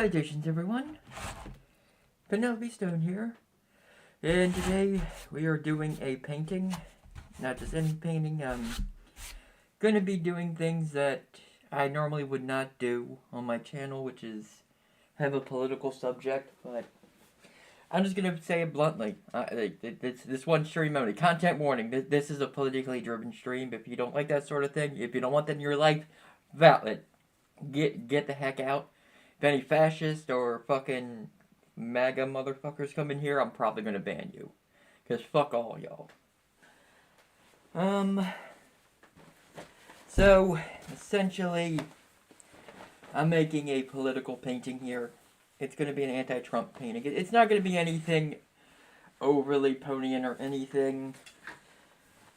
Salutations everyone, Penelope Stone here, and today we are doing a painting, not just any painting. I'm going to be doing things that I normally would not do on my channel, which is have a political subject, but I'm just going to say it bluntly. This one stream only, content warning, this is a politically driven stream. If you don't like that sort of thing, if you don't want that in your life, valid. Get the heck out. If any fascist or fucking MAGA motherfuckers come in here, I'm probably gonna ban you. Cause fuck all y'all. So, essentially, I'm making a political painting here. It's gonna be an anti-Trump painting. It's not gonna be anything overly ponian or anything.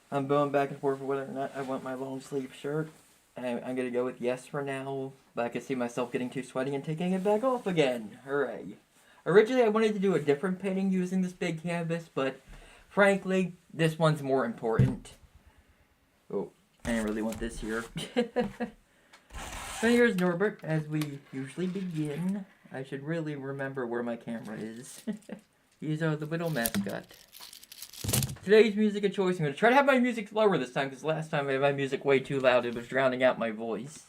I'm going back and forth for whether or not I want my long sleeve shirt. I'm gonna go with yes for now, but I can see myself getting too sweaty and taking it back off again. Hooray. Originally, I wanted to do a different painting using this big canvas, but frankly, this one's more important. Oh, I didn't really want this here. So here's Norbert, as we usually begin. I should really remember where my camera is. He's the little mascot. Today's music of choice, I'm going to try to have my music lower this time, because last time I had my music way too loud. It was drowning out my voice.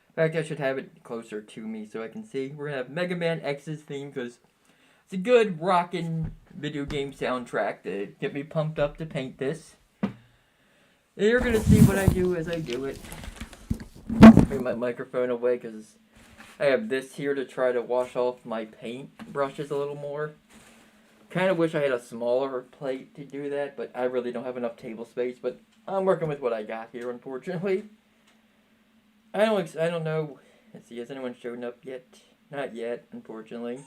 In fact, I should have it closer to me so I can see. We're going to have Mega Man X's theme, because it's a good rockin' video game soundtrack to get me pumped up to paint this. And you're going to see what I do as I do it. Bring my microphone away, because I have this here to try to wash off my paint brushes a little more. Kind of wish I had a smaller plate to do that, but I really don't have enough table space. But I'm working with what I got here, unfortunately. I don't know. Let's see, has anyone shown up yet? Not yet, unfortunately.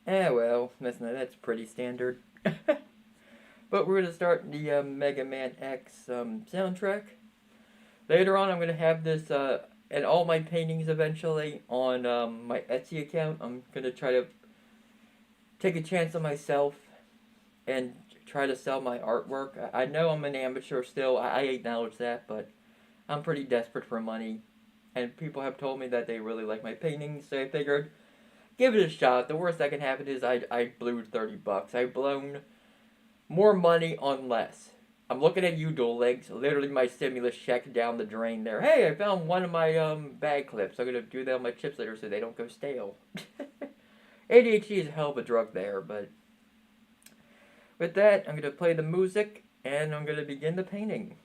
Well, that's pretty standard. But we're gonna start the Mega Man X soundtrack. Later on, I'm gonna have this and all my paintings eventually on my Etsy account. I'm gonna try to take a chance on myself and try to sell my artwork. I know I'm an amateur still, I acknowledge that, but I'm pretty desperate for money. And people have told me that they really like my paintings, so I figured, give it a shot. The worst that can happen is I blew 30 bucks. I've blown more money on less. I'm looking at you, Duel Links. Literally my stimulus check down the drain there. Hey, I found one of my bag clips. I'm gonna do that on my chips later so they don't go stale. ADHD is a hell of a drug there, but with that, I'm going to play the music, and I'm going to begin the painting.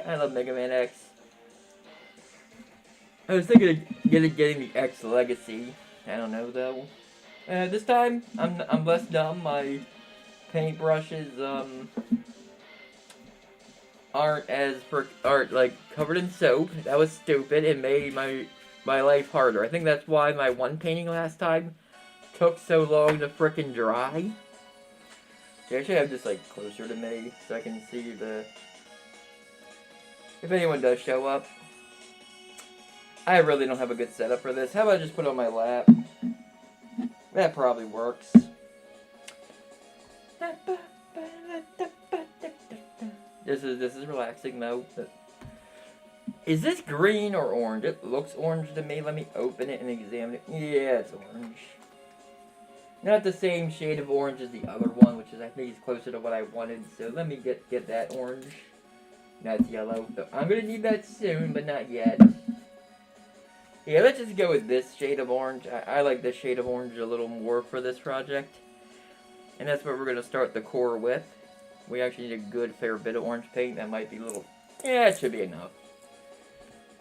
I love Mega Man X. I was thinking of getting the X Legacy. I don't know, though. This time, I'm less dumb. My paintbrushes, aren't like covered in soap. That was stupid. It made my life harder. I think that's why my one painting last time took so long to frickin' dry. I actually have this like closer to me so I can see if anyone does show up. I really don't have a good setup for this. How about I just put it on my lap? That probably works. This is relaxing though. Is this green or orange? It looks orange to me. Let me open it and examine it. Yeah, it's orange. Not the same shade of orange as the other one, which is I think is closer to what I wanted. So let me get that orange. That's yellow. So I'm gonna need that soon, but not yet. Yeah, let's just go with this shade of orange. I like this shade of orange a little more for this project. And that's what we're gonna start the core with. We actually need a good fair bit of orange paint. That might be a little... Yeah, it should be enough.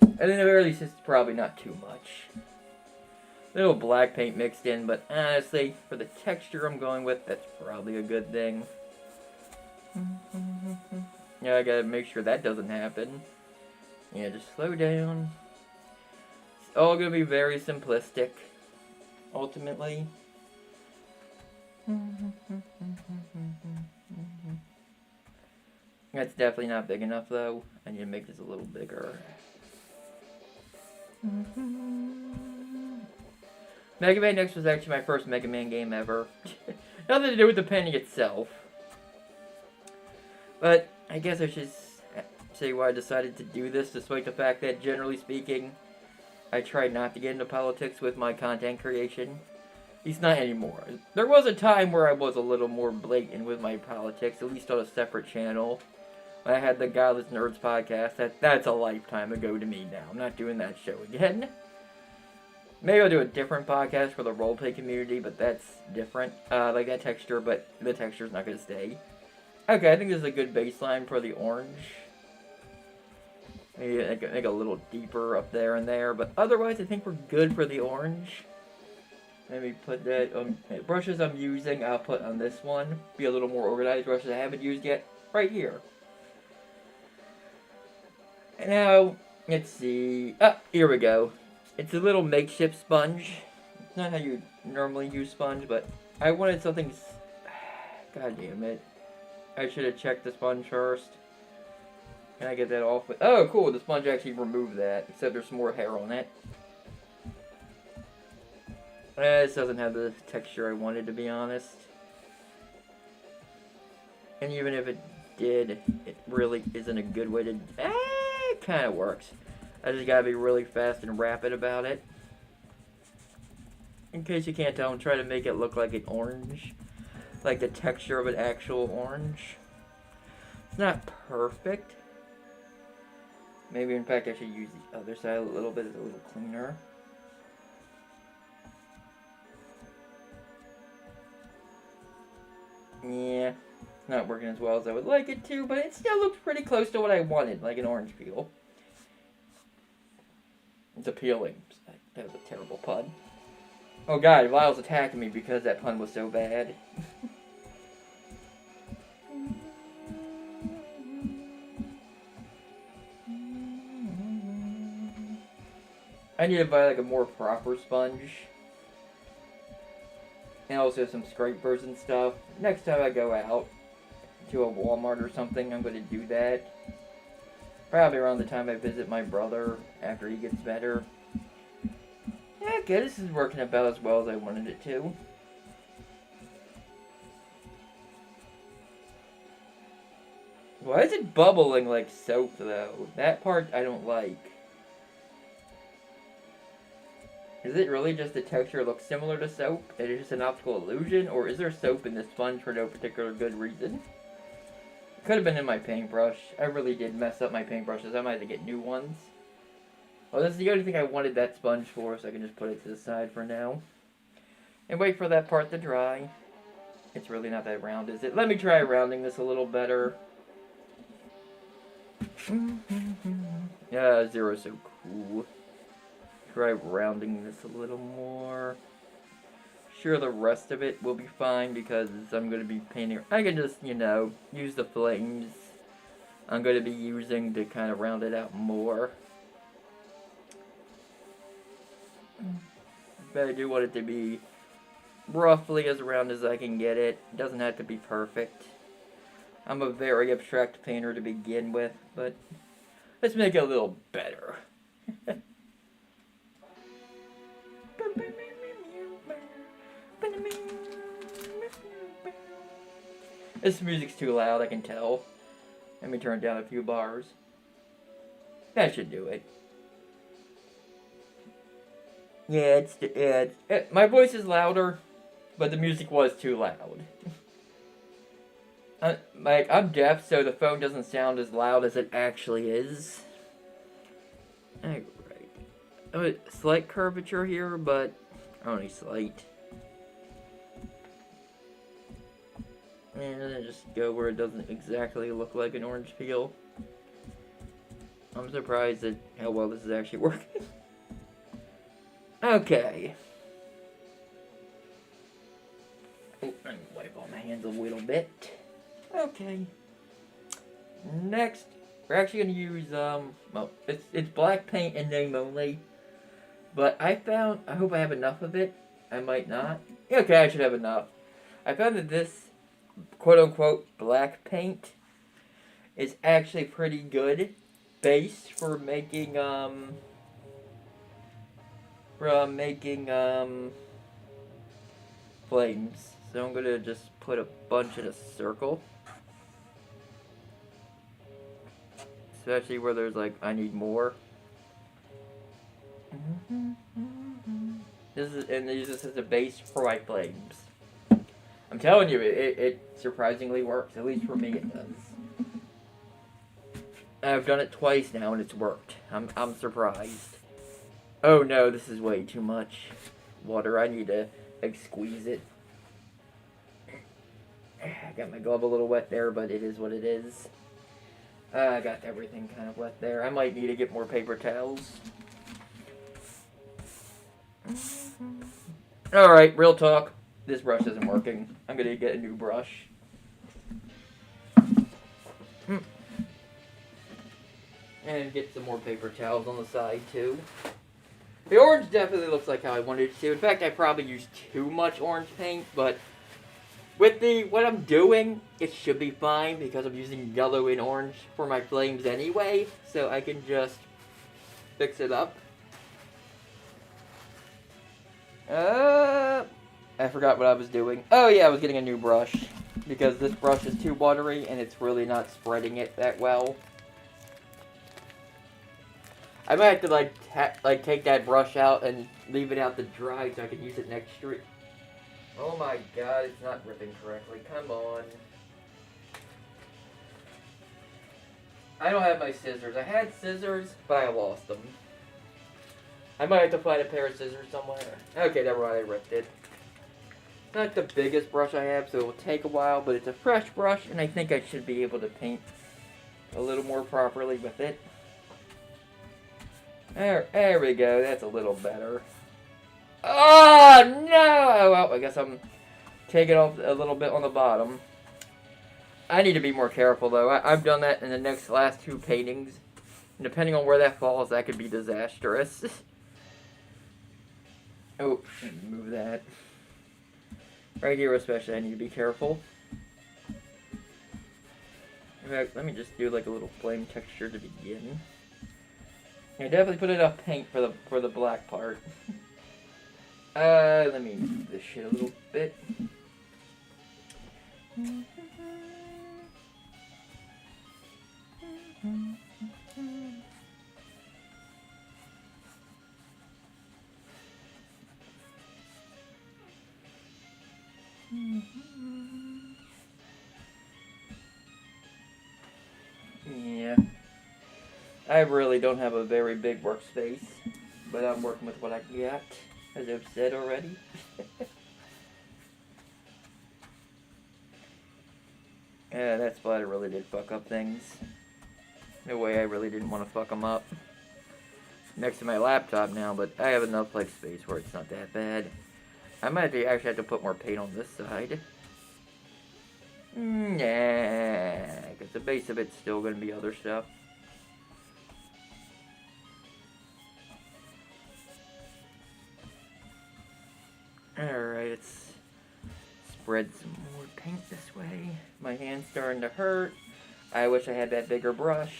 And then at the very least, it's probably not too much. A little black paint mixed in, but honestly, for the texture I'm going with, that's probably a good thing. Yeah, I gotta make sure that doesn't happen. Yeah, just slow down. It's all gonna be very simplistic, ultimately. That's definitely not big enough, though. I need to make this a little bigger. Mega Man X was actually my first Mega Man game ever. Nothing to do with the painting itself. But I guess I should say why I decided to do this, despite the fact that, generally speaking, I try not to get into politics with my content creation. At least not anymore. There was a time where I was a little more blatant with my politics, at least on a separate channel. When I had the Godless Nerds podcast, that's a lifetime ago to me now. I'm not doing that show again. Maybe I'll do a different podcast for the roleplay community, but that's different. Like that texture, but the texture's not going to stay. Okay, I think this is a good baseline for the orange. Maybe make a little deeper up there and there, but otherwise I think we're good for the orange. Maybe put that, brushes I'm using, I'll put on this one. Be a little more organized. Brushes I haven't used yet, right here. And now, let's see. Here we go. It's a little makeshift sponge. It's not how you normally use sponge, but I wanted something... God damn it. I should have checked the sponge first. Can I get that off? Oh, cool. The sponge actually removed that, except there's some more hair on it. This doesn't have the texture I wanted, to be honest. And even if it did, it really isn't a good way to... it kind of works. I just gotta be really fast and rapid about it. In case you can't tell, I'm trying to make it look like an orange. Like the texture of an actual orange. It's not perfect. Maybe, in fact, I should use the other side a little bit. It's a little cleaner. Yeah, it's not working as well as I would like it to, but it still looks pretty close to what I wanted, like an orange peel. It's appealing. That was a terrible pun. Oh god, Lyle's attacking me because that pun was so bad. I need to buy like a more proper sponge. And also some scrapers and stuff. Next time I go out to a Walmart or something, I'm going to do that. Probably around the time I visit my brother after he gets better. Yeah, okay, this is working about as well as I wanted it to. Why is it bubbling like soap, though? That part I don't like. Is it really just the texture looks similar to soap? It is just an optical illusion? Or is there soap in this sponge for no particular good reason? It could have been in my paintbrush. I really did mess up my paintbrushes. I might have to get new ones. Well, this is the only thing I wanted that sponge for, so I can just put it to the side for now. And wait for that part to dry. It's really not that round, is it? Let me try rounding this a little better. Yeah, Zero's so cool. Try rounding this a little more. Sure, the rest of it will be fine because I'm going to be painting. I can just, you know, use the flames I'm going to be using to kind of round it out more. But I do want it to be roughly as round as I can get it. It doesn't have to be perfect. I'm a very abstract painter to begin with, but let's make it a little better. This music's too loud, I can tell. Let me turn down a few bars. That should do it. Yeah, my voice is louder, but the music was too loud. I'm deaf, so the phone doesn't sound as loud as it actually is. Alright. A slight curvature here, but only slight. And then just go where it doesn't exactly look like an orange peel. I'm surprised at how well this is actually working. Okay. Oh, let me wipe on my hands a little bit. Okay. Next, we're actually going to use, well, it's black paint and name only. But I hope I have enough of it. I might not. Okay, I should have enough. I found that this quote-unquote black paint is actually pretty good base for making, flames. So I'm gonna just put a bunch in a circle. Especially where there's like, I need more. This is, and this is a base for my flames. I'm telling you, it surprisingly works. At least for me, it does. I've done it twice now, and it's worked. I'm surprised. Oh no, this is way too much water. I need to like squeeze it. I got my glove a little wet there, but it is what it is. I got everything kind of wet there. I might need to get more paper towels. Alright, real talk. This brush isn't working. I'm gonna get a new brush. And get some more paper towels on the side too. The orange definitely looks like how I wanted it to. In fact, I probably used too much orange paint, but with what I'm doing, it should be fine because I'm using yellow and orange for my flames anyway, so I can just fix it up. I forgot what I was doing. Oh yeah, I was getting a new brush because this brush is too watery and it's really not spreading it that well. I might have to take that brush out and leave it out to dry so I can use it next year. Oh my god, it's not ripping correctly. Come on. I don't have my scissors. I had scissors, but I lost them. I might have to find a pair of scissors somewhere. Okay, never mind, I ripped it. It's not the biggest brush I have, so it will take a while, but it's a fresh brush, and I think I should be able to paint a little more properly with it. There we go, that's a little better. Oh, no! Well, I guess I'm taking off a little bit on the bottom. I need to be more careful, though. I've done that in the last two paintings. And depending on where that falls, that could be disastrous. Oh, move that. Right here especially, I need to be careful. In fact, let me just do like a little flame texture to begin. I definitely put enough paint for the black part. Let me move this shit a little bit. Yeah. I really don't have a very big workspace, but I'm working with what I got, as I've said already. Yeah, that splatter really did fuck up things. No way, I really didn't want to fuck them up. Next to my laptop now, but I have enough like space where it's not that bad. I might actually have to put more paint on this side. Nah, because the base of it's still going to be other stuff. Alright, let's spread some more paint this way. My hand's starting to hurt. I wish I had that bigger brush.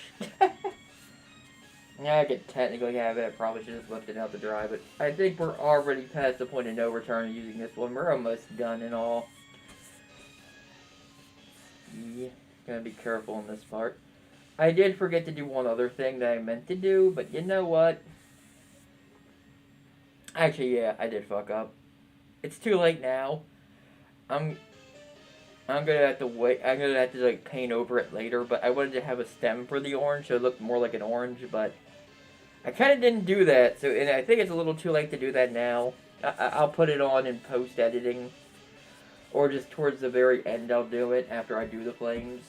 Yeah, I could technically have it. I probably should have left it out to dry, but I think we're already past the point of no return using this one. We're almost done and all. Yeah, gotta be careful on this part. I did forget to do one other thing that I meant to do, but you know what? Actually, yeah, I did fuck up. It's too late now. I'm gonna have to wait. I'm gonna have to like paint over it later, but I wanted to have a stem for the orange so it looked more like an orange, but I kind of didn't do that, so and I think it's a little too late to do that now. I'll put it on in post-editing, or just towards the very end I'll do it after I do the flames.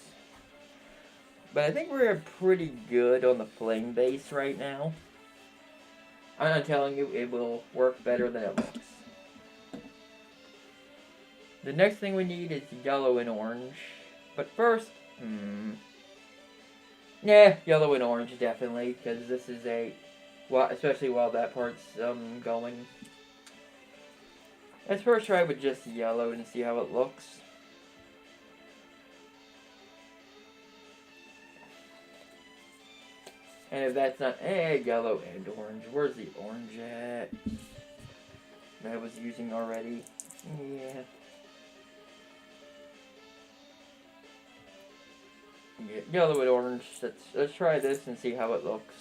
But I think we're pretty good on the flame base right now. I'm not telling you, it will work better than it looks. The next thing we need is yellow and orange. But first, yeah, yellow and orange definitely, because this is well, especially while that part's going. Let's first try with just yellow and see how it looks. And if that's not, yellow and orange. Where's the orange at? That I was using already. Yeah. Yeah, yellow and orange. Let's try this and see how it looks.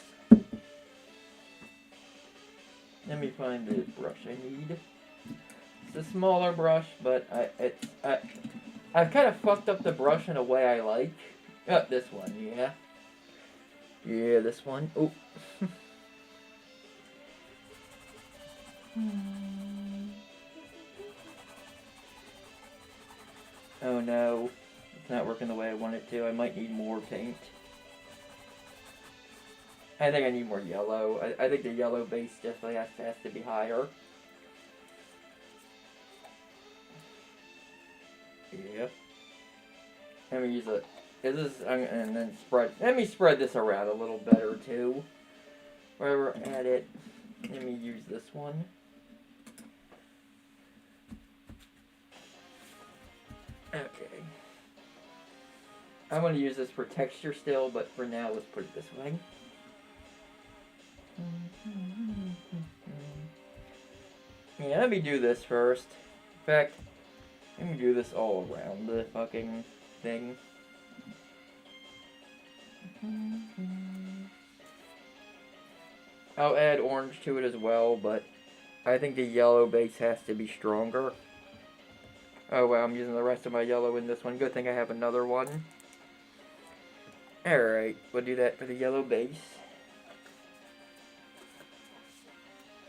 Let me find the brush I need. It's a smaller brush, but I've kind of fucked up the brush in a way I like. Oh, this one, yeah. Yeah, this one. Oh. Oh no. It's not working the way I want it to. I might need more paint. I think I need more yellow. I think the yellow base definitely has to be higher. Yep. Let me use it. And then spread. Let me spread this around a little better too. Where we're at it. Let me use this one. Okay. I'm going to use this for texture still, but for now, let's put it this way. Yeah, let me do this first. In fact, let me do this all around the fucking thing. I'll add orange to it as well, but I think the yellow base has to be stronger. Oh well, I'm using the rest of my yellow in this one. Good thing I have another one. Alright, we'll do that for the yellow base.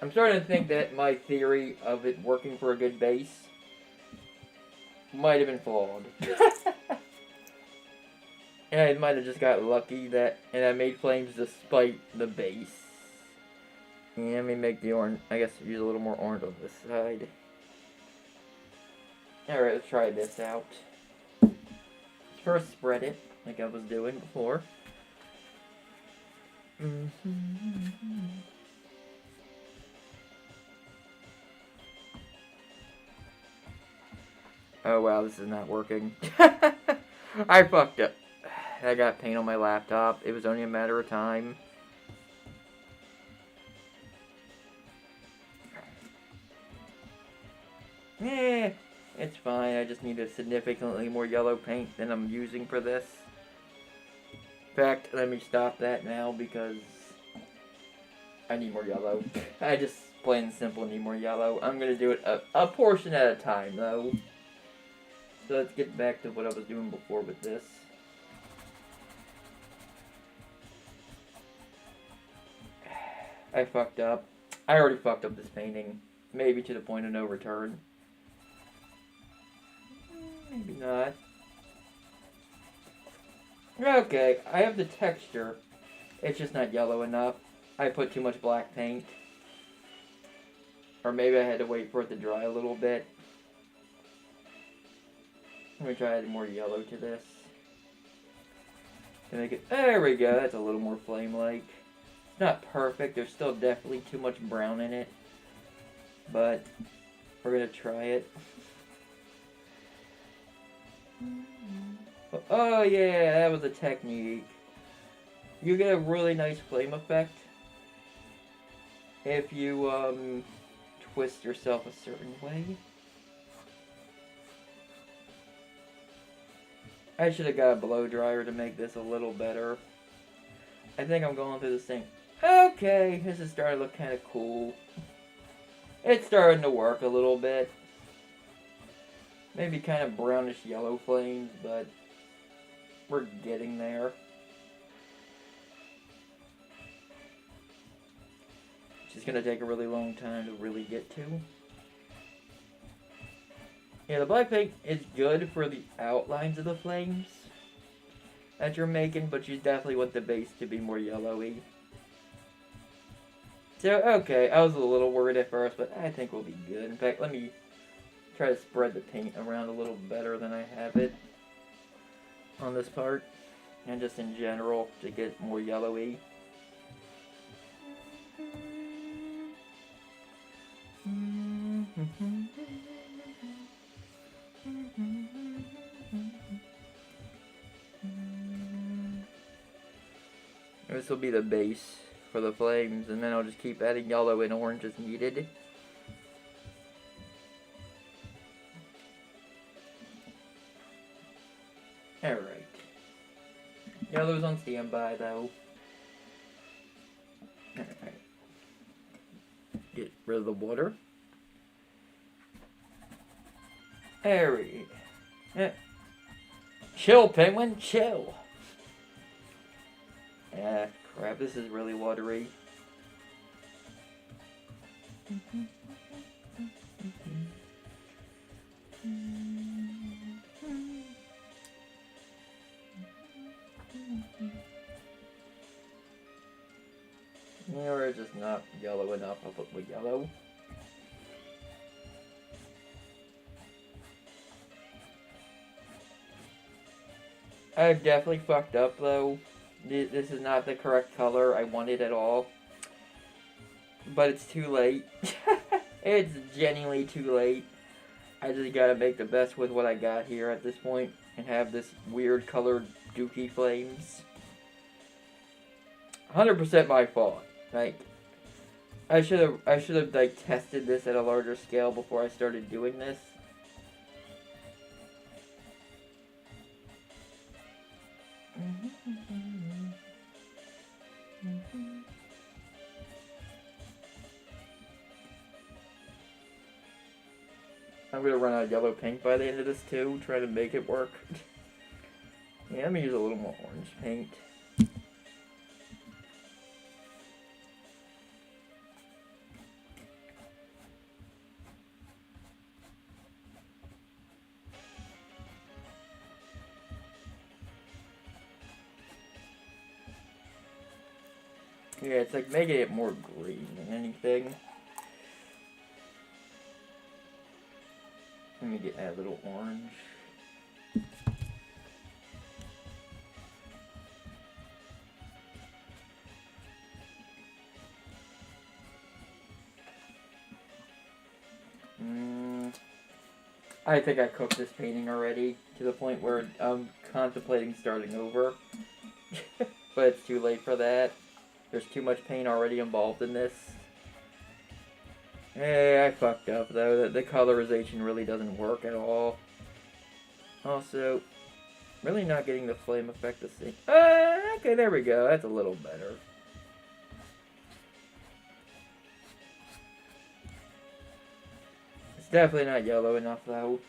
I'm starting to think that my theory of it working for a good base might have been flawed. And I might have just got lucky and I made flames despite the base. Yeah, let me make the orange, I guess use a little more orange on this side. Alright, let's try this out. First spread it, like I was doing before. Oh wow, this is not working. I fucked up. I got paint on my laptop. It was only a matter of time. Eh, it's fine. I just need a significantly more yellow paint than I'm using for this. In fact, let me stop that now because I need more yellow. I just plain and simple need more yellow. I'm going to do it a portion at a time though. So let's get back to what I was doing before with this. I fucked up. I already fucked up this painting. Maybe to the point of no return. Maybe not. Okay, I have the texture. It's just not yellow enough. I put too much black paint. Or maybe I had to wait for it to dry a little bit. Let me try adding more yellow to this. To make it, there we go, that's a little more flame-like. It's not perfect, there's still definitely too much brown in it. But, we're gonna try it. Oh yeah, that was a technique. You get a really nice flame effect if you twist yourself a certain way. I should have got a blow dryer to make this a little better. I think I'm going through this thing. Okay, this is starting to look kind of cool. It's starting to work a little bit. Maybe kind of brownish yellow flames, but we're getting there. It's just gonna take a really long time to really get to. Yeah, the black paint is good for the outlines of the flames that you're making, but you definitely want the base to be more yellowy. So, okay, I was a little worried at first, but I think we'll be good. In fact, let me try to spread the paint around a little better than I have it on this part. And just in general, to get more yellowy. This will be the base for the flames, and then I'll just keep adding yellow and orange as needed. Alright. Yellow's on standby, though. Alright. Get rid of the water. There we go. Chill, penguin, chill. Ah, crap, this is really watery. Yeah, we're just not yellow enough. I'll put the yellow. I've definitely fucked up, though. This is not the correct color I wanted at all. But it's too late. It's genuinely too late. I just gotta make the best with what I got here at this point and have this weird colored dookie flames. 100% my fault. Like, I should have like tested this at a larger scale before I started doing this. I'm gonna run out of yellow paint by the end of this too, try to make it work. Yeah, let me use a little more orange paint. Yeah, it's like making it more green than anything. Let me add a little orange. I think I cooked this painting already to the point where I'm contemplating starting over. But it's too late for that. There's too much paint already involved in this. Hey, I fucked up though. The colorization really doesn't work at all. Also, really not getting the flame effect to see. Okay, there we go. That's a little better. It's definitely not yellow enough though.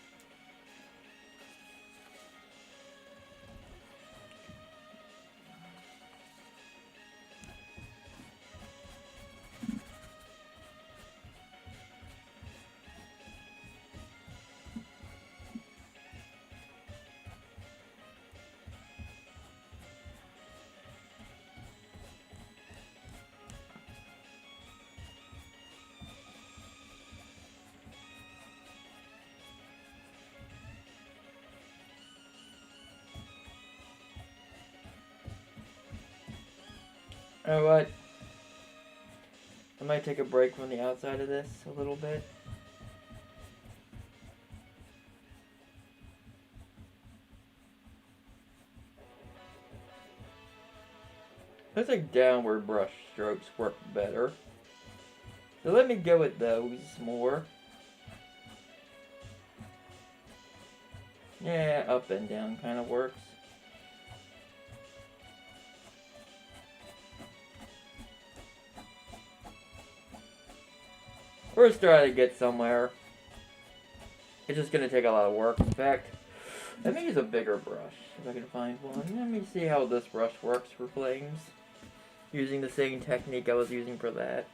You know what? I might take a break from the outside of this a little bit. Looks like downward brush strokes work better. So let me go with those more. Yeah, up and down kind of works. We're starting to get somewhere. It's just going to take a lot of work. In fact, let me use a bigger brush if I can find one. Let me see how this brush works for flames. Using the same technique I was using for that.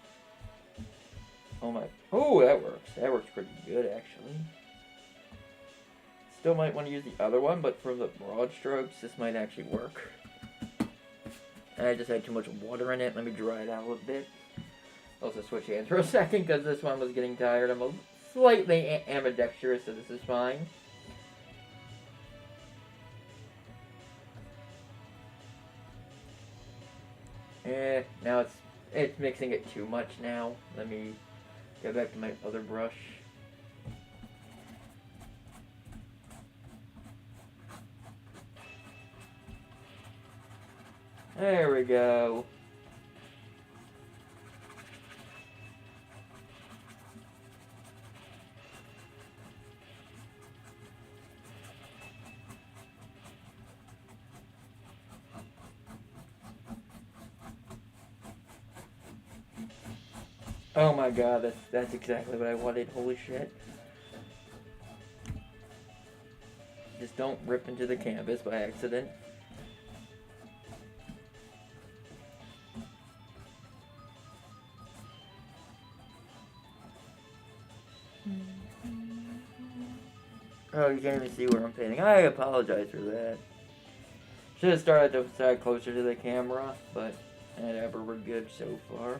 Oh my. Oh, that works. That works pretty good, actually. Still might want to use the other one, but for the broad strokes, this might actually work. I just had too much water in it. Let me dry it out a little bit. Also switch hands for a second because this one was getting tired. I'm slightly ambidextrous, so this is fine. Now it's mixing it too much now. Let me go back to my other brush. There we go. Oh my god, that's exactly what I wanted. Holy shit. Just don't rip into the canvas by accident. Oh, you can't even see where I'm painting. I apologize for that. Should have started the side closer to the camera, but whatever, we're good so far.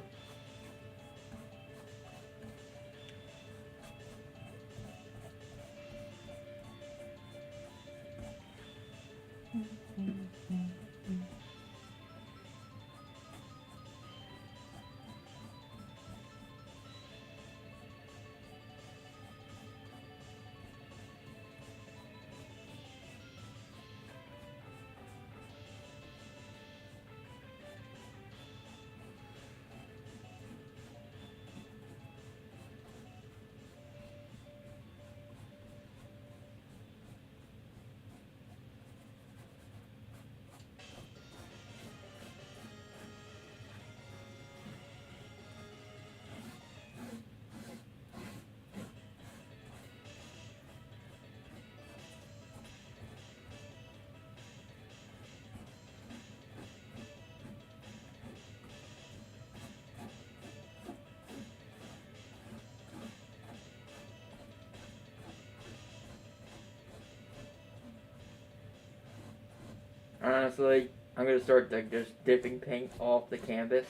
Honestly, I'm gonna start just dipping paint off the canvas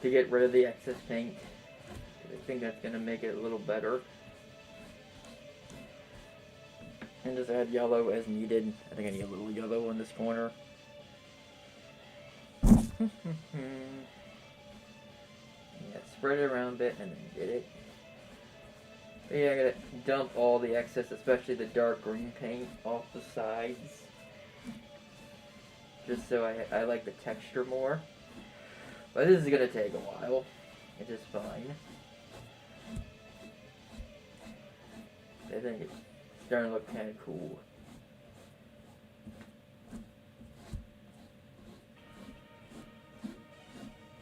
to get rid of the excess paint. I think that's gonna make it a little better. And just add yellow as needed. I think I need a little yellow in this corner. Yeah, spread it around a bit and then get it. But yeah, I gotta dump all the excess, especially the dark green paint, off the sides. Just so I like the texture more. But this is gonna take a while. It's just fine. I think it's starting to look kind of cool.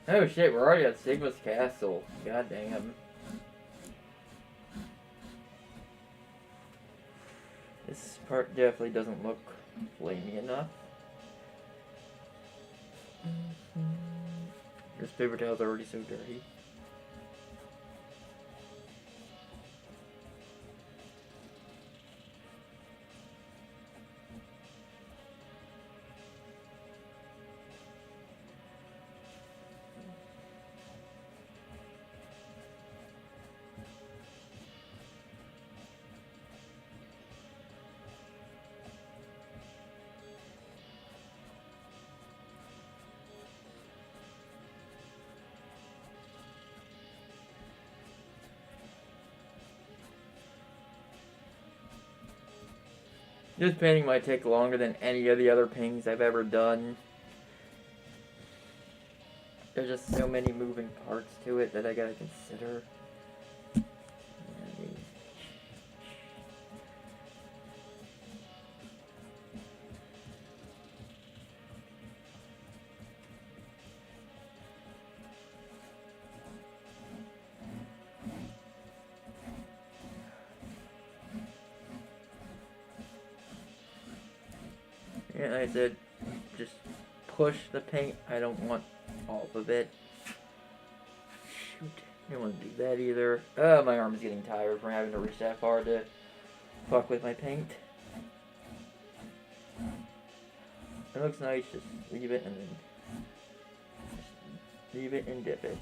Oh shit, we're already at Sigma's castle. God damn. This part definitely doesn't look flamey enough. This paper towel's already so dirty. This painting might take longer than any of the other paintings I've ever done. There's just so many moving parts to it that I gotta consider. And I said, just push the paint. I don't want all of it. Shoot, I don't want to do that either. Oh, my arm is getting tired from having to reach that far to fuck with my paint. It looks nice, just leave it and then just leave it and dip it.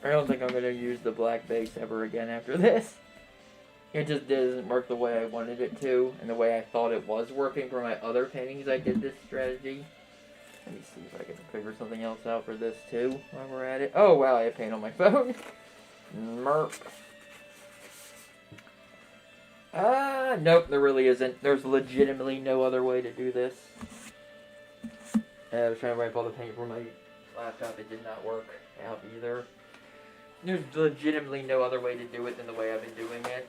I don't think I'm going to use the black base ever again after this. It just doesn't work the way I wanted it to, and the way I thought it was working for my other paintings I did this strategy. Let me see if I can figure something else out for this too, while we're at it. Oh wow, I have paint on my phone. Merp. Nope, there really isn't. There's legitimately no other way to do this. I was trying to wipe all the paint from my laptop. It did not work out either. There's legitimately no other way to do it than the way I've been doing it.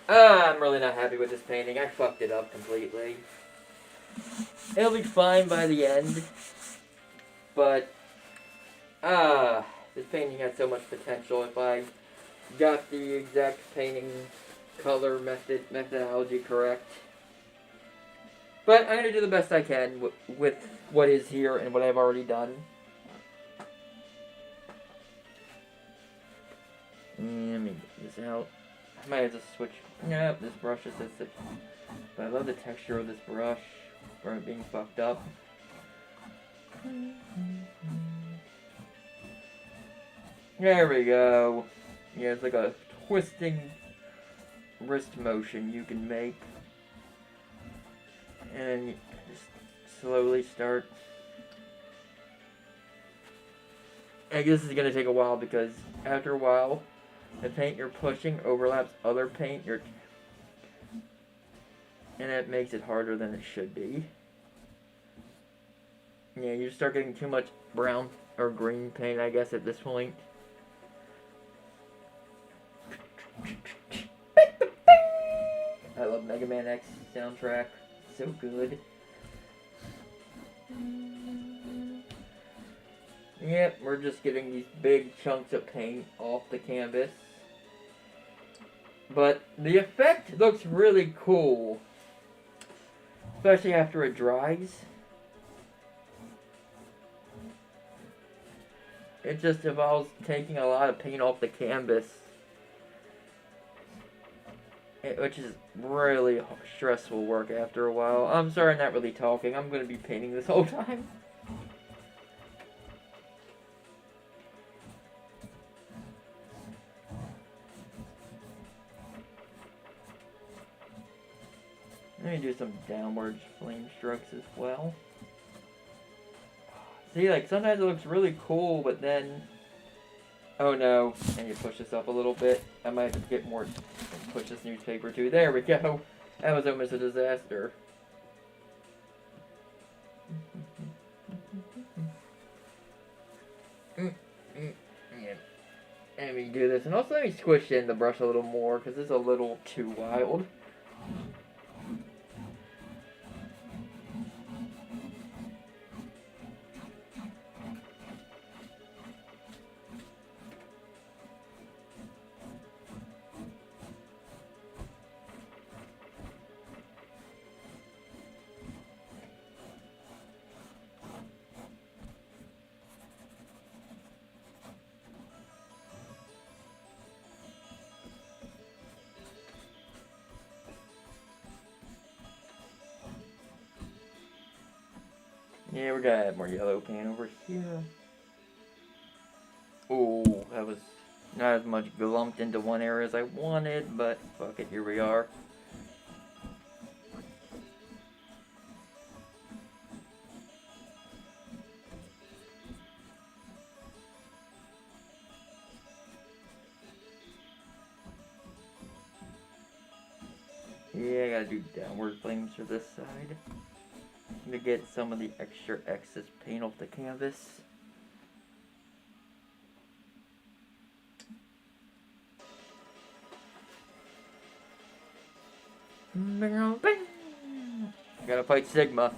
I'm really not happy with this painting. I fucked it up completely. It'll be fine by the end. But, this painting has so much potential if I got the exact painting color methodology correct. But I'm going to do the best I can with what is here and what I've already done. Let me get this out. I might have to switch. Nope, this brush is just. But I love the texture of this brush from it being fucked up. There we go. Yeah, it's like a twisting wrist motion you can make. And you just slowly start. I guess this is going to take a while because after a while, the paint you're pushing overlaps other paint and it makes it harder than it should be. Yeah, you start getting too much brown or green paint, I guess, at this point. I love Mega Man X soundtrack. So good. Yep, we're just getting these big chunks of paint off the canvas. But the effect looks really cool. Especially after it dries. It just involves taking a lot of paint off the canvas. Which is really stressful work after a while. I'm sorry I'm not really talking. I'm going to be painting this whole time. Let me do some downward flame strokes as well. See, like, sometimes it looks really cool, but then... Oh no, and you push this up a little bit. I might have to get more... Push this newspaper too. There we go. That was almost a disaster. Yeah. Let me do this. And also let me squish in the brush a little more, because it's a little too wild. Yeah, we're gonna add more yellow paint over here. Oh, that was not as much glumped into one area as I wanted, but fuck it, here we are. Yeah, I gotta do downward flames for this side to get some of the extra excess paint off the canvas. Gotta fight Sigma.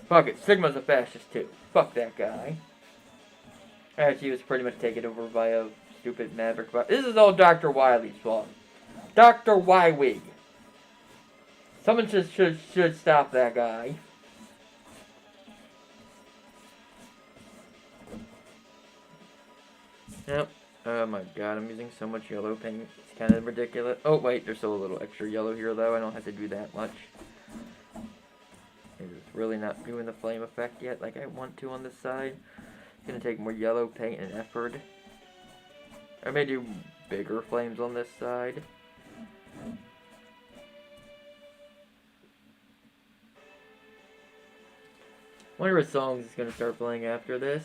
Fuck it, Sigma's a fascist too. Fuck that guy. Actually, he was pretty much taken over by a stupid maverick. This is all Dr. Wily's fault. Dr. Wywig. Someone should stop that guy. Yep. Oh my god, I'm using so much yellow paint. It's kind of ridiculous. Oh wait, there's still a little extra yellow here though. I don't have to do that much. It's really not doing the flame effect yet like I want to on this side. gonna take more yellow paint and effort. I may do bigger flames on this side. Wonder what songs is gonna start playing after this.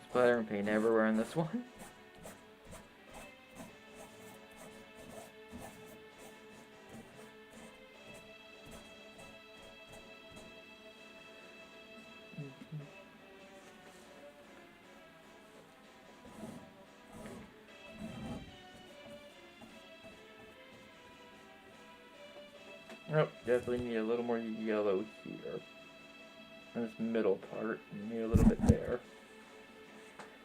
Splatter and paint everywhere in this one. Oh, definitely need a little more yellow here. In this middle part, need a little bit there.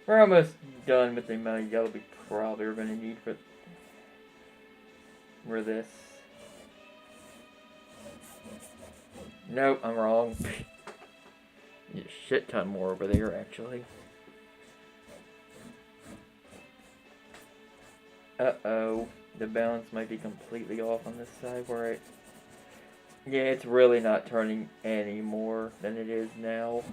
We're almost done with the amount of yellow we probably are going to need for this. Nope, I'm wrong. Need a shit ton more over there, actually. Uh-oh. The balance might be completely off on this side where yeah, it's really not turning any more than it is now.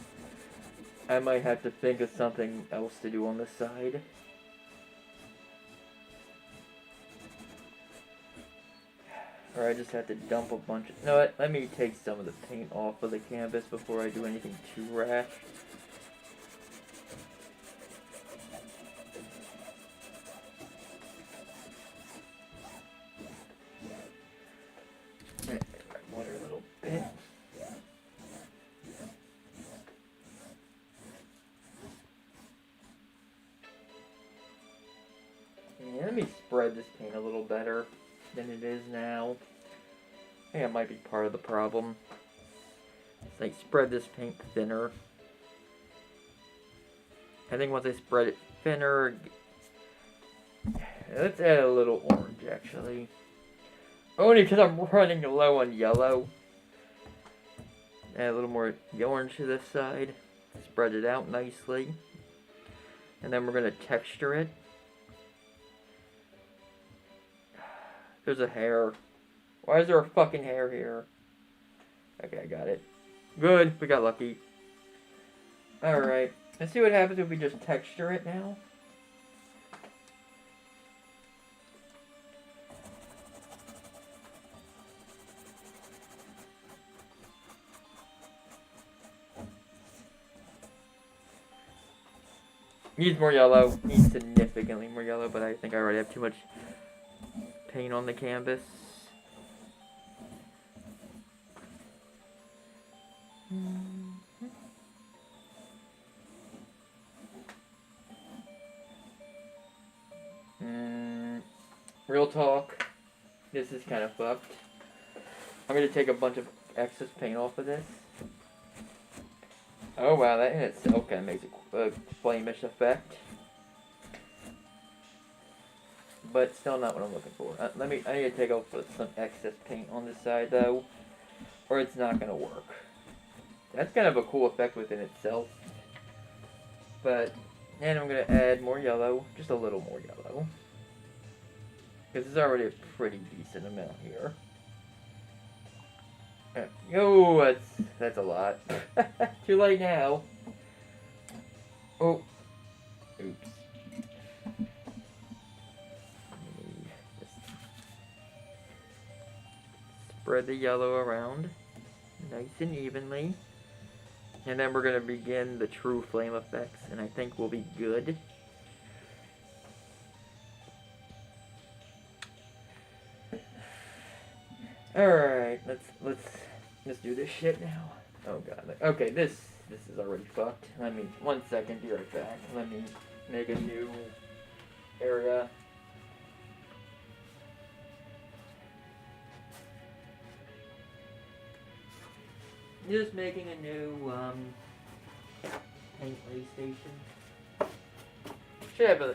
I might have to think of something else to do on this side. Or I just have to dump a bunch of... You know what? Let me take some of the paint off of the canvas before I do anything too rash. Water a little bit. Yeah, let me spread this paint a little better than it is now. I think that might be part of the problem. It's like spread this paint thinner. I think once I spread it thinner, let's add a little orange actually. Only because I'm running low on yellow. Add a little more orange to this side. Spread it out nicely. And then we're going to texture it. There's a hair. Why is there a fucking hair here? Okay, I got it. Good, we got lucky. Alright, let's see what happens if we just texture it now. Needs more yellow. Needs significantly more yellow, but I think I already have too much paint on the canvas. Real talk, this is kind of fucked. I'm going to take a bunch of excess paint off of this. Oh wow, that in itself kind of makes a flamish effect. But still not what I'm looking for. I need to take off some excess paint on this side though, or it's not going to work. That's kind of a cool effect within itself. But, and I'm going to add more yellow, just a little more yellow. Because there's already a pretty decent amount here. Oh, that's a lot. Too late now. Oh. Oops. Just spread the yellow around nice and evenly. And then we're going to begin the true flame effects, and I think we'll be good. Alright, let's do this shit now. Oh god. Okay, this is already fucked. Let me 1 second, be right back. Let me make a new area. Just making a new paint lay station. Should have a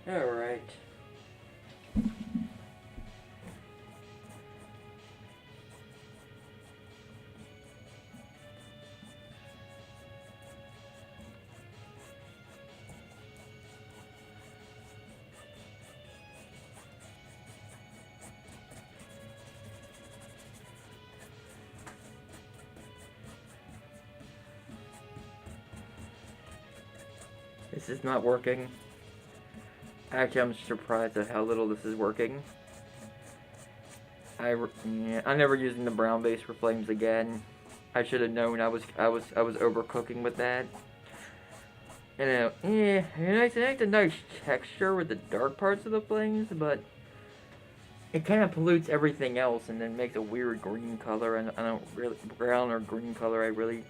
Alright. This is not working. Actually, I'm surprised at how little this is working. I'm never using the brown base for flames again. I should have known I was overcooking with that. You know, it's a nice texture with the dark parts of the flames, but it kind of pollutes everything else and then makes a weird green color. And I don't really, brown or green color I really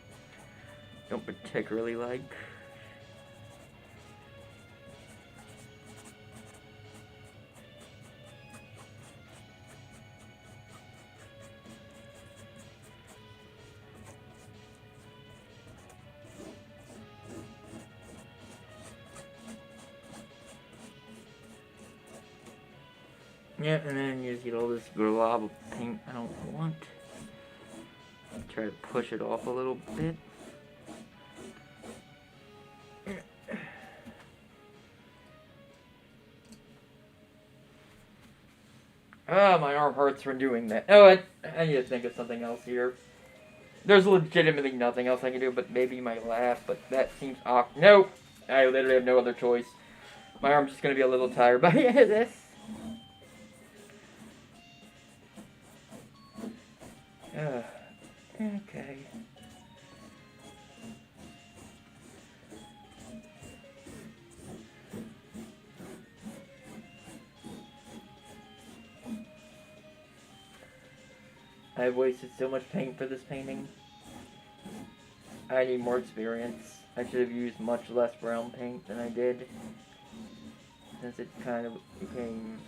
don't particularly like. Yeah, and then you just get all this glob of paint I don't want. Try to push it off a little bit. Oh, my arm hurts from doing that. Oh, I need to think of something else here. There's legitimately nothing else I can do but maybe my laugh, but that seems awkward. Nope. I literally have no other choice. My arm's just going to be a little tired by this. Okay. I've wasted so much paint for this painting. I need more experience. I should have used much less brown paint than I did, since it kind of became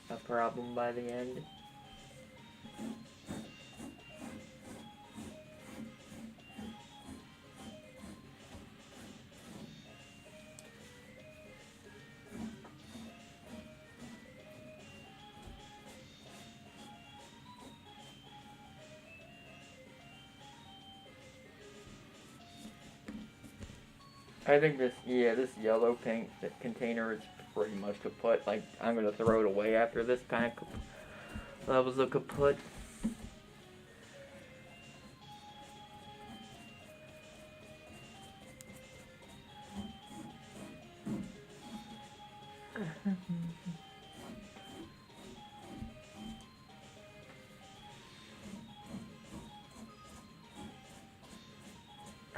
a problem by the end. I think this yellow paint container is pretty much kaput. Like, I'm gonna throw it away after this kind of levels of kaput.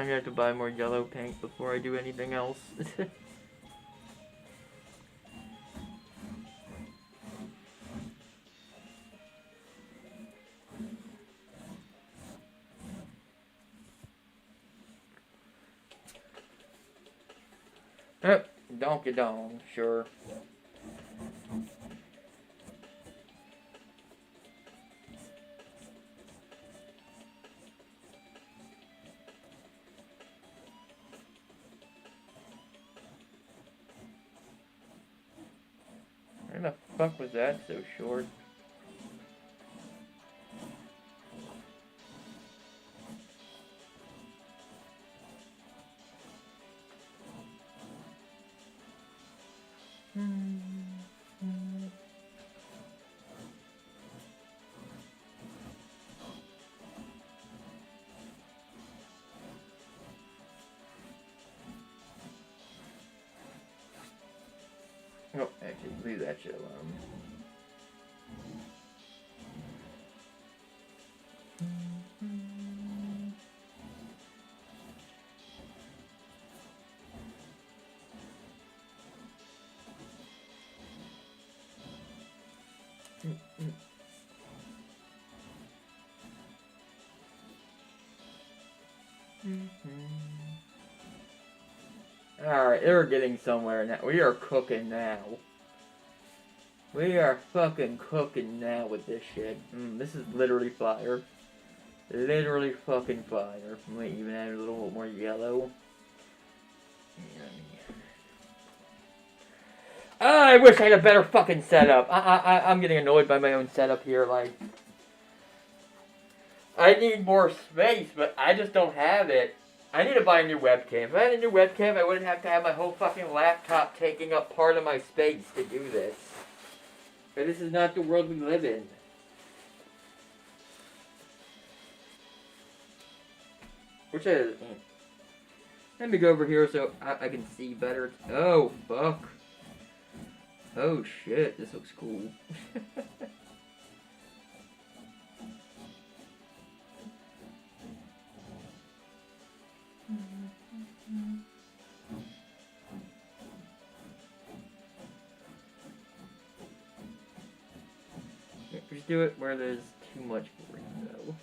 I'm gonna have to buy more yellow paint before I do anything else. Donkey dong, sure. Where the fuck was that so short? Oh, actually, leave that shit alone. Alright, they're getting somewhere now. We are cooking now. We are fucking cooking now with this shit. This is literally fire. Literally fucking fire. Might even add a little bit more yellow. I wish I had a better fucking setup. I'm getting annoyed by my own setup here. Like, I need more space, but I just don't have it. I need to buy a new webcam. If I had a new webcam, I wouldn't have to have my whole fucking laptop taking up part of my space to do this. But this is not the world we live in. Which is... Let me go over here so I can see better. Oh, fuck. Oh, shit. This looks cool. Just do it where there's too much green, though.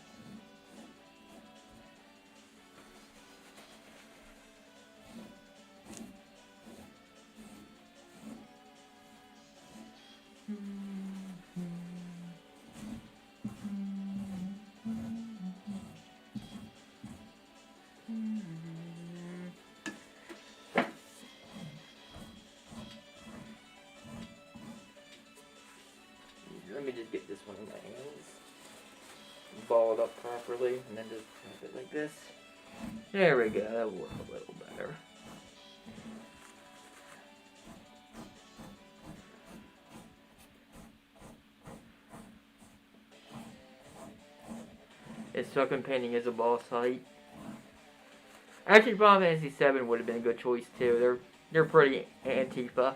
Let me just get this one in my hands. Ball it up properly, and then just wrap it like this. There we go, that'll work a little better. This fucking painting is a boss fight. Actually, Final Fantasy VII would have been a good choice too. They're pretty Antifa.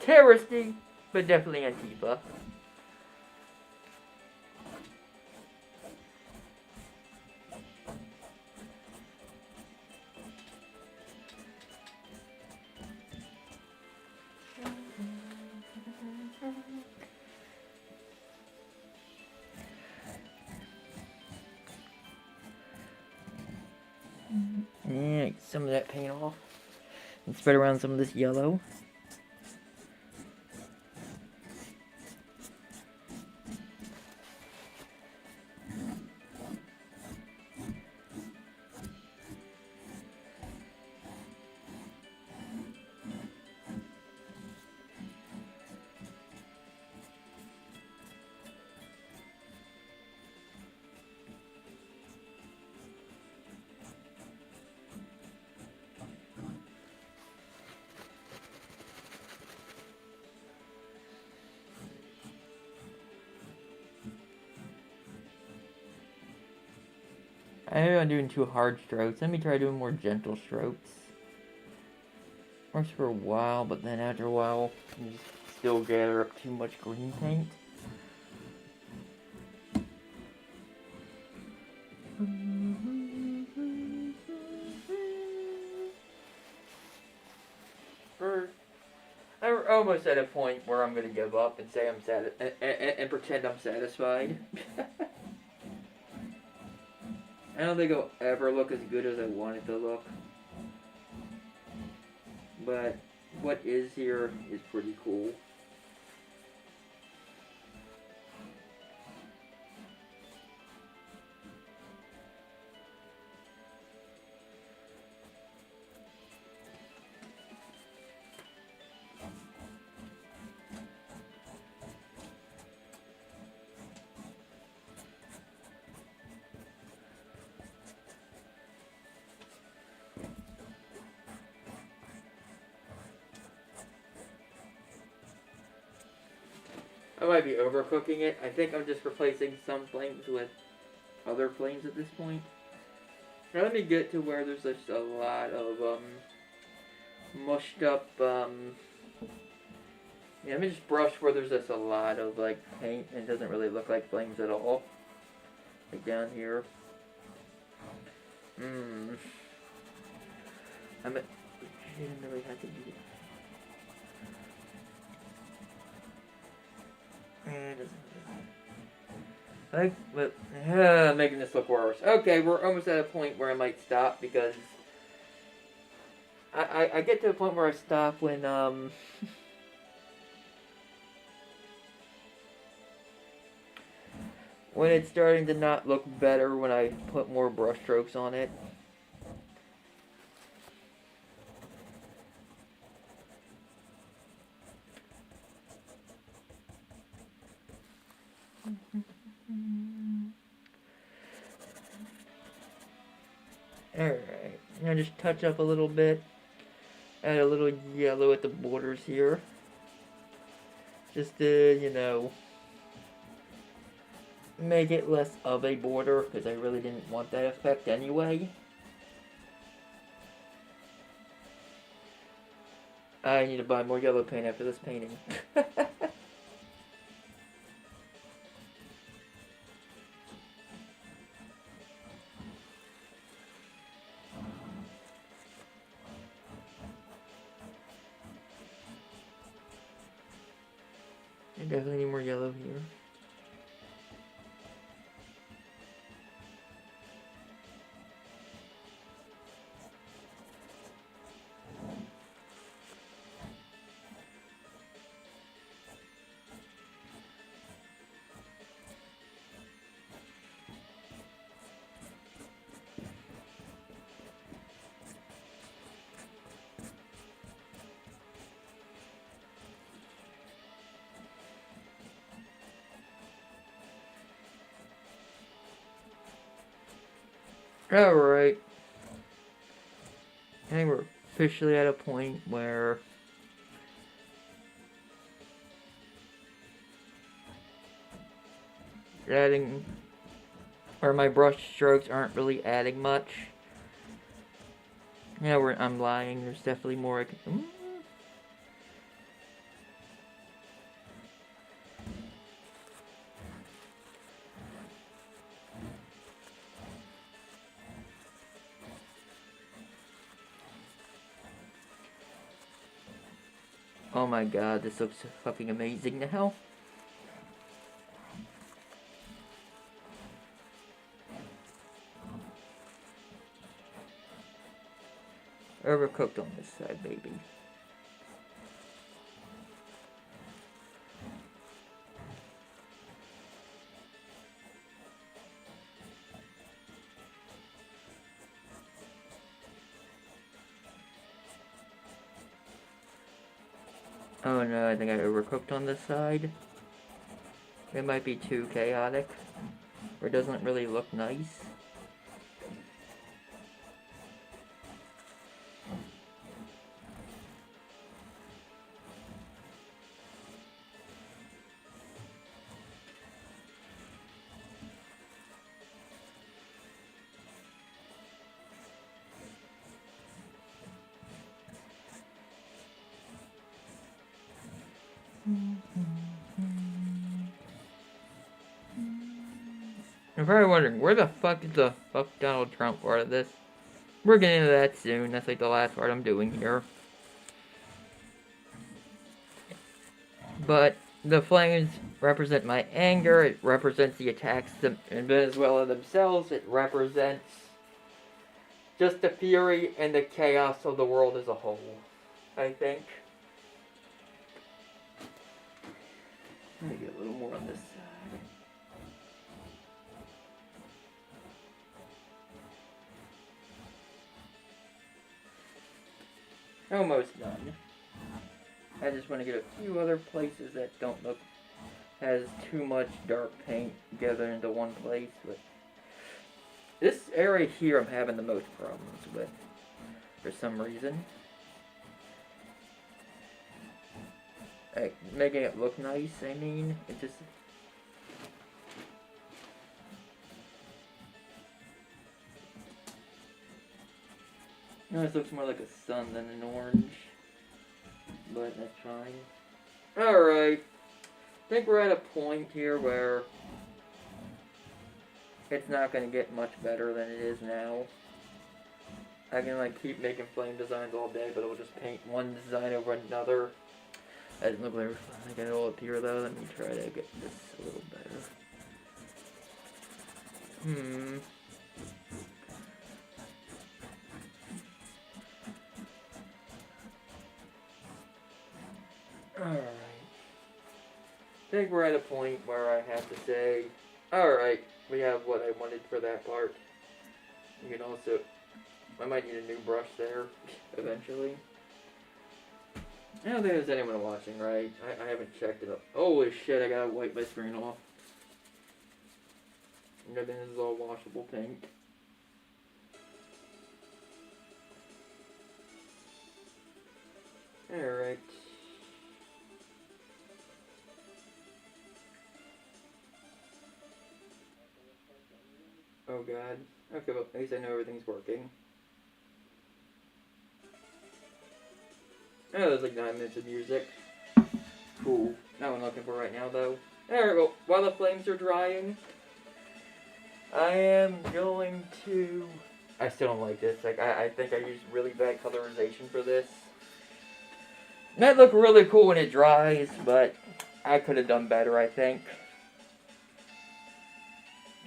Terroristy, but definitely Antifa. Yeah, get some of that paint off. And spread around some of this yellow. I know I'm doing too hard strokes. Let me try doing more gentle strokes. Works for a while, but then after a while, you still gather up too much green paint. I'm almost at a point where I'm gonna give up and say I'm and pretend I'm satisfied. I don't think it'll ever look as good as I want it to look. But what is here is pretty cool. I might be overcooking it. I think I'm just replacing some flames with other flames at this point. Now let me get to where there's just a lot of mushed up yeah, let me just brush where there's just a lot of like paint and it doesn't really look like flames at all. Like down here. I didn't really have to do it. Like, but making this look worse. Okay, we're almost at a point where I might stop because I get to a point where I stop when when it's starting to not look better when I put more brush strokes on it. Alright, now just touch up a little bit. Add a little yellow at the borders here. Just to, you know, make it less of a border, because I really didn't want that effect anyway. I need to buy more yellow paint after this painting. I definitely need more yellow here. Alright. I think we're officially at a point where adding, or my brush strokes aren't really adding much. Yeah, I'm lying. There's definitely more I can. Oh my god, this looks fucking amazing now. Overcooked on this side, baby. Oh no, I think I overcooked on this side. It might be too chaotic, or it doesn't really look nice. I'm probably wondering, where the fuck is the fuck Donald Trump part of this? We're getting into that soon. That's like the last part I'm doing here. But the flames represent my anger. It represents the attacks in Venezuela themselves. It represents just the fury and the chaos of the world as a whole, I think. Let me get a little more on this side. Almost done. I just want to get a few other places that don't look has too much dark paint gathered into one place. But this area here I'm having the most problems with for some reason. Like, making it look nice, I mean, it just... No, this looks more like a sun than an orange. But that's fine. Alright. I think we're at a point here where it's not going to get much better than it is now. I can like keep making flame designs all day, but it'll just paint one design over another. That doesn't look very fun. I got it all up here though. Let me try to get this a little better. Alright. I think we're at a point where I have to say, alright, we have what I wanted for that part. You can also, I might need a new brush there, eventually. I don't think there's anyone watching, right? I haven't checked it up. Holy shit, I gotta wipe my screen off. And then this is all washable paint. Alright. Oh god. Okay, well, at least I know everything's working. Oh, there's like 9 minutes of music. Cool. Not what I'm looking for right now, though. Alright, well, while the flames are drying, I am going to... I still don't like this. Like, I think I used really bad colorization for this. It might look really cool when it dries, but I could have done better, I think.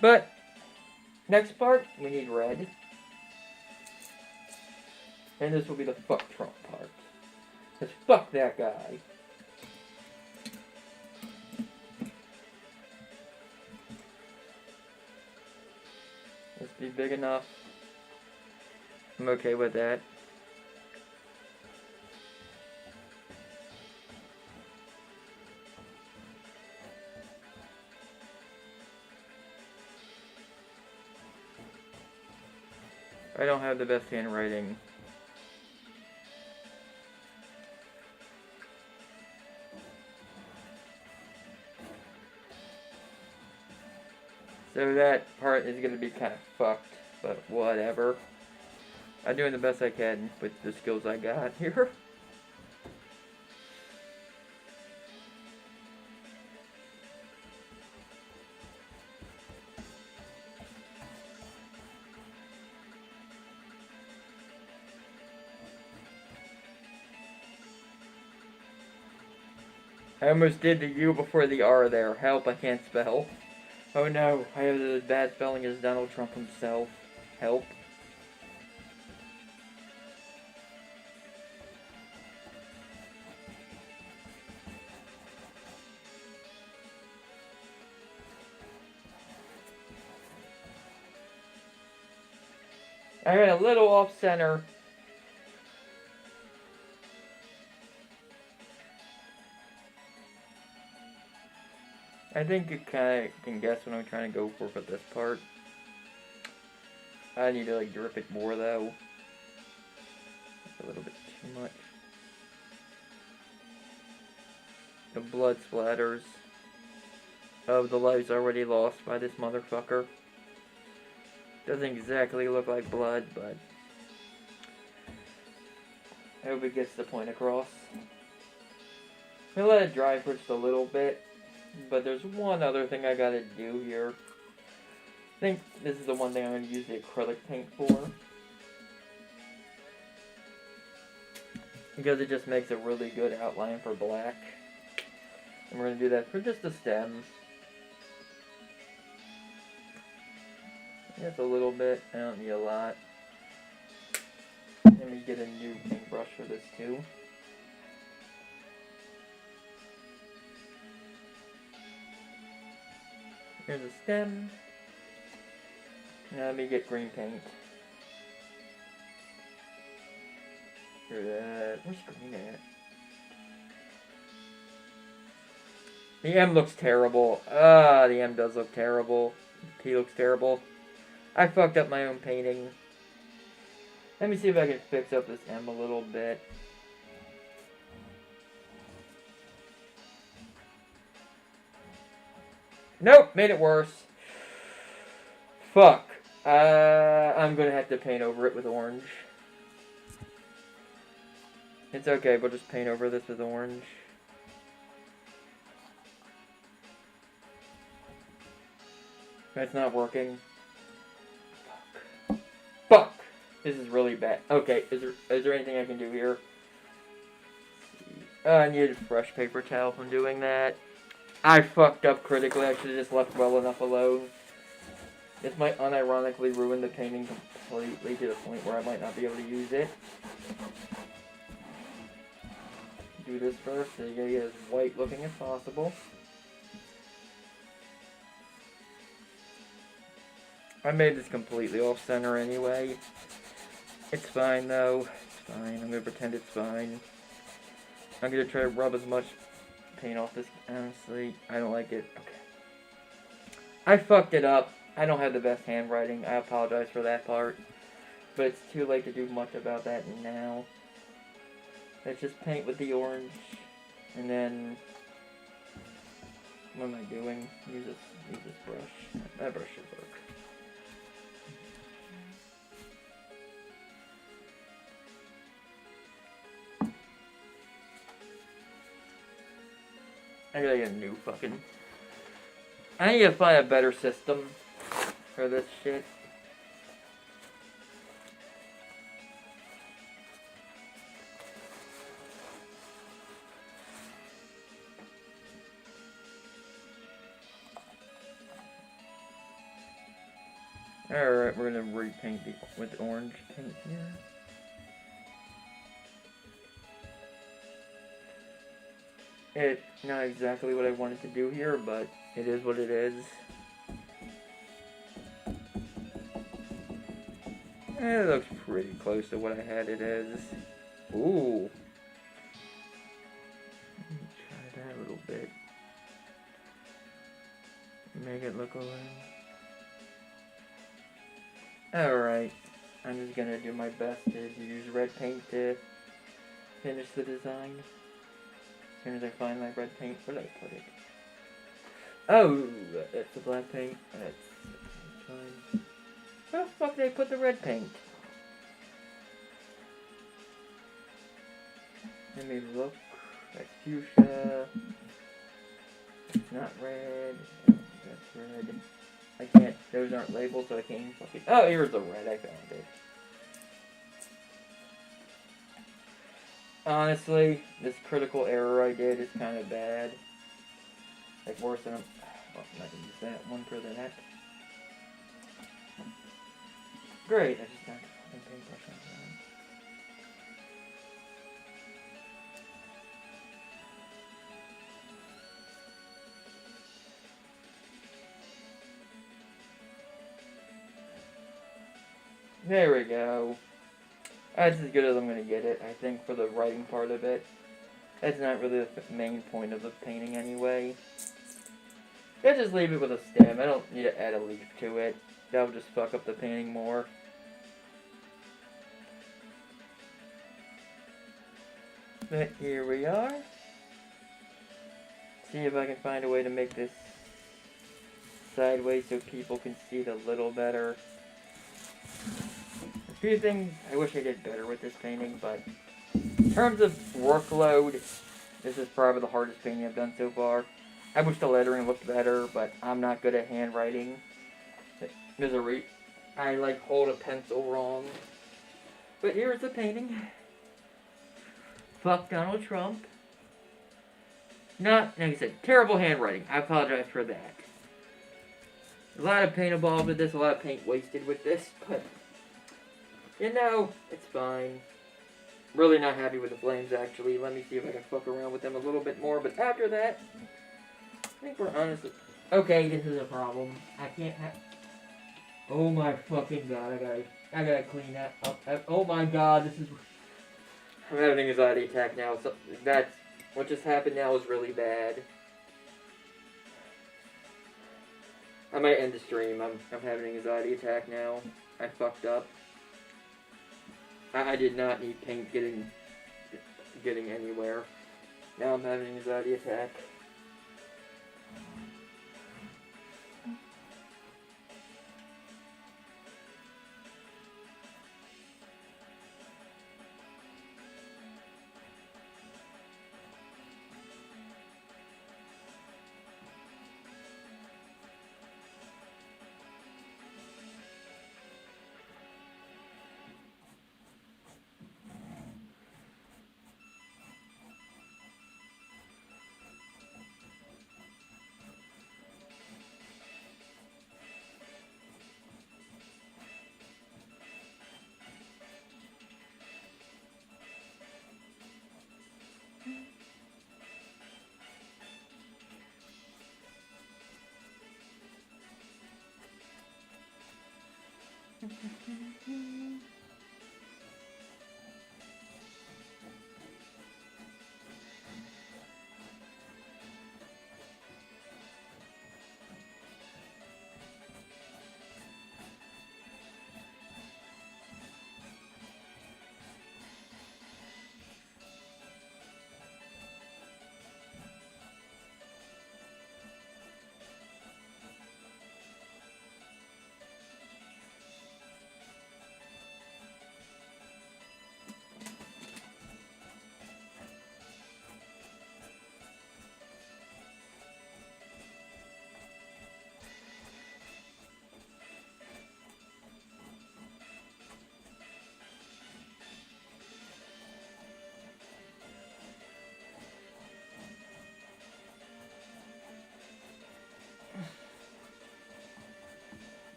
But, next part, we need red. And this will be the fuck Trump part. Because fuck that guy. Let's be big enough. I'm okay with that. I don't have the best handwriting. So that part is going to be kind of fucked, but whatever. I'm doing the best I can with the skills I got here. I almost did the U before the R there. Help, I can't spell. Oh no, I have as bad spelling as Donald Trump himself. Help. I got a little off center. I think you kind of can guess what I'm trying to go for this part. I need to like drip it more though. That's a little bit too much. The blood splatters of the lives already lost by this motherfucker. Doesn't exactly look like blood, but I hope it gets the point across. I'm gonna let it dry for just a little bit, but there's one other thing I gotta do here. I think this is the one thing I'm gonna use the acrylic paint for. Because it just makes a really good outline for black. And we're gonna do that for just the stem. Just a little bit, I don't need a lot. Let me get a new paintbrush for this too. Here's a stem. Now let me get green paint. Where's green at? The M looks terrible. The M does look terrible. P looks terrible. I fucked up my own painting. Let me see if I can fix up this M a little bit. Nope, made it worse. Fuck. I'm gonna have to paint over it with orange. It's okay, we'll just paint over this with orange. That's not working. Fuck. Fuck! This is really bad. Okay, is there anything I can do here? I need a fresh paper towel from doing that. I fucked up critically. I should have just left well enough alone. This might unironically ruin the painting completely to the point where I might not be able to use it. Do this first so you get as white looking as possible. I made this completely off center anyway. It's fine though. It's fine. I'm gonna pretend it's fine. I'm gonna try to rub as much paint off this. Honestly, I don't like it. Okay. I fucked it up. I don't have the best handwriting. I apologize for that part. But it's too late to do much about that now. Let's just paint with the orange. And then... what am I doing? Use this brush. That brush should work. I gotta get a new fucking... I need to find a better system for this shit. Alright, we're gonna repaint it with orange paint here. It's not exactly what I wanted to do here, but it is what it is. It looks pretty close to what I had it as. Ooh. Let me try that a little bit. Make it look a little... Alright. I'm just gonna do my best to use red paint to finish the design. As soon as I find my red paint, where did I put it? Oh, that's the black paint. That's fine. Where the fuck did I put the red paint? Let me look. That's fuchsia. It's not red. Oh, that's red. I can't, those aren't labeled, so I can't even fucking... Oh, here's the red. I found it. Honestly, this critical error I did is kind of bad. Like, worse than... Well, I'm not going to use that one for the neck. Great, I just got a paintbrush on that. There we go. That's as good as I'm going to get it, I think, for the writing part of it. That's not really the main point of the painting anyway. I just leave it with a stem. I don't need to add a leaf to it. That would just fuck up the painting more. But here we are. See if I can find a way to make this sideways so people can see it a little better. A few things I wish I did better with this painting, but in terms of workload, this is probably the hardest painting I've done so far. I wish the lettering looked better, but I'm not good at handwriting. I like hold a pencil wrong. But here's the painting. Fuck Donald Trump. Not, like I said, terrible handwriting. I apologize for that. A lot of paint involved with this, a lot of paint wasted with this, but you know, it's fine. Really not happy with the flames, actually. Let me see if I can fuck around with them a little bit more, but after that, I think we're honestly... Okay, this is a problem. I can't have... Oh my fucking god, I gotta clean that up. Oh my god, this is... I'm having an anxiety attack now, so that's... What just happened now is really bad. I might end the stream. I'm having an anxiety attack now. I fucked up. I did not need paint getting anywhere. Now I'm having an anxiety attack.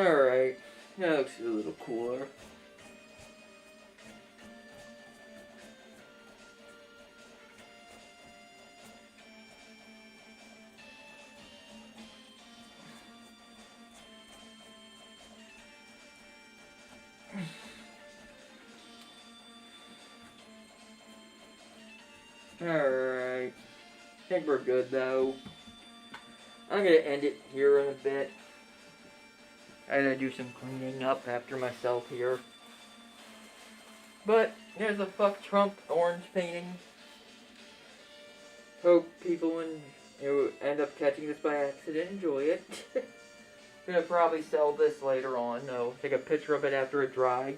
Alright. That looks a little cooler. Alright. I think we're good though. I'm gonna end it here in a bit. I gotta do some cleaning up after myself here. But there's a fuck Trump orange painting. Hope people who end up catching this by accident enjoy it. Gonna probably sell this later on. No, take a picture of it after it dries.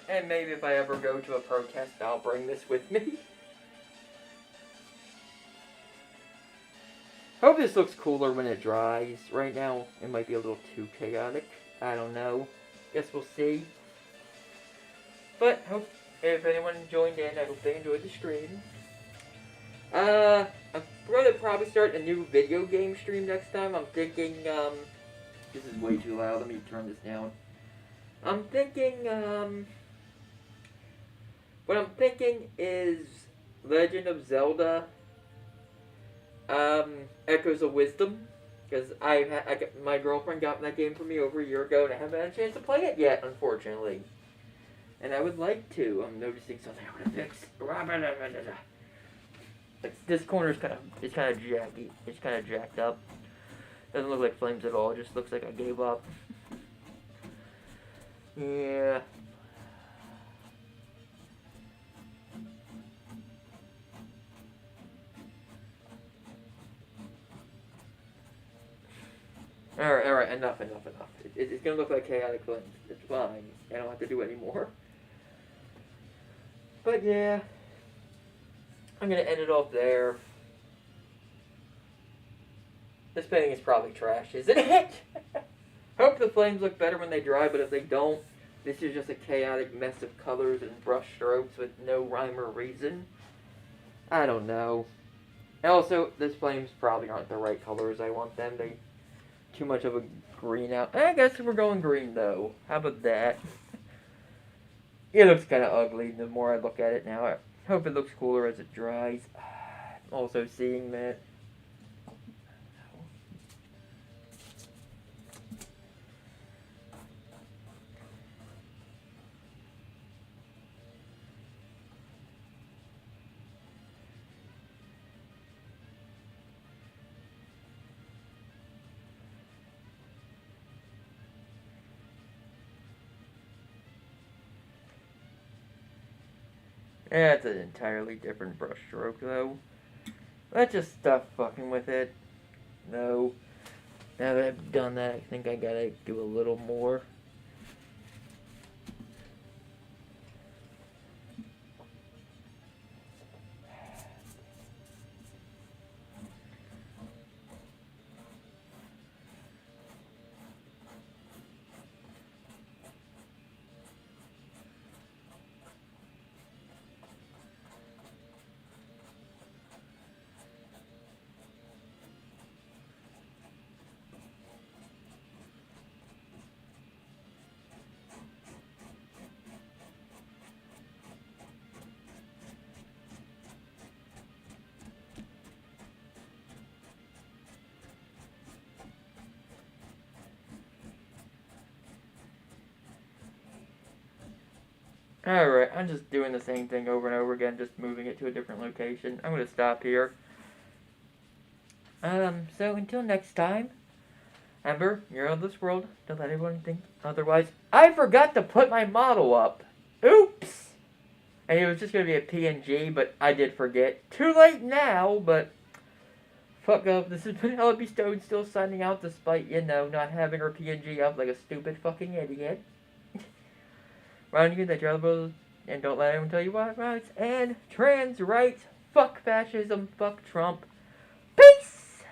And maybe if I ever go to a protest, I'll bring this with me. Hope this looks cooler when it dries. Right now, it might be a little too chaotic. I don't know. Guess we'll see. But hope if anyone joined in, I hope they enjoyed the stream. I'm gonna probably start a new video game stream next time. I'm thinking, this is way too loud. Let me turn this down. I'm thinking, what I'm thinking is Legend of Zelda, Echoes of Wisdom, because my girlfriend got that game for me over a year ago, and I haven't had a chance to play it yet, unfortunately. And I would like to. I'm noticing something I want to fix. This corner is kind of jaggy. It's kind of jacked up. Doesn't look like flames at all. It just looks like I gave up. Yeah. Alright, enough. It's gonna look like chaotic flames. It's fine. I don't have to do it anymore. But yeah. I'm gonna end it off there. This painting is probably trash, isn't it? Hope the flames look better when they dry, but if they don't, this is just a chaotic mess of colors and brush strokes with no rhyme or reason. I don't know. And also, these flames probably aren't the right colors I want them. They too much of a green out. I guess we're going green though. How about that? It looks kind of ugly the more I look at it now. I hope it looks cooler as it dries. Also seeing that. That's an entirely different brush stroke, though. Let's just stop fucking with it. No. Now that I've done that, I think I gotta do a little more. Alright, I'm just doing the same thing over and over again, just moving it to a different location. I'm gonna stop here. So until next time, remember, you're of this world, don't let everyone think otherwise. I forgot to put my model up! Oops! And it was just gonna be a PNG, but I did forget. Too late now, but fuck up. This has been Penelope Stone still signing out despite, not having her PNG up like a stupid fucking idiot. Remind you that you're eligible and don't let anyone tell you what rights and trans rights. Fuck fascism. Fuck Trump. Peace!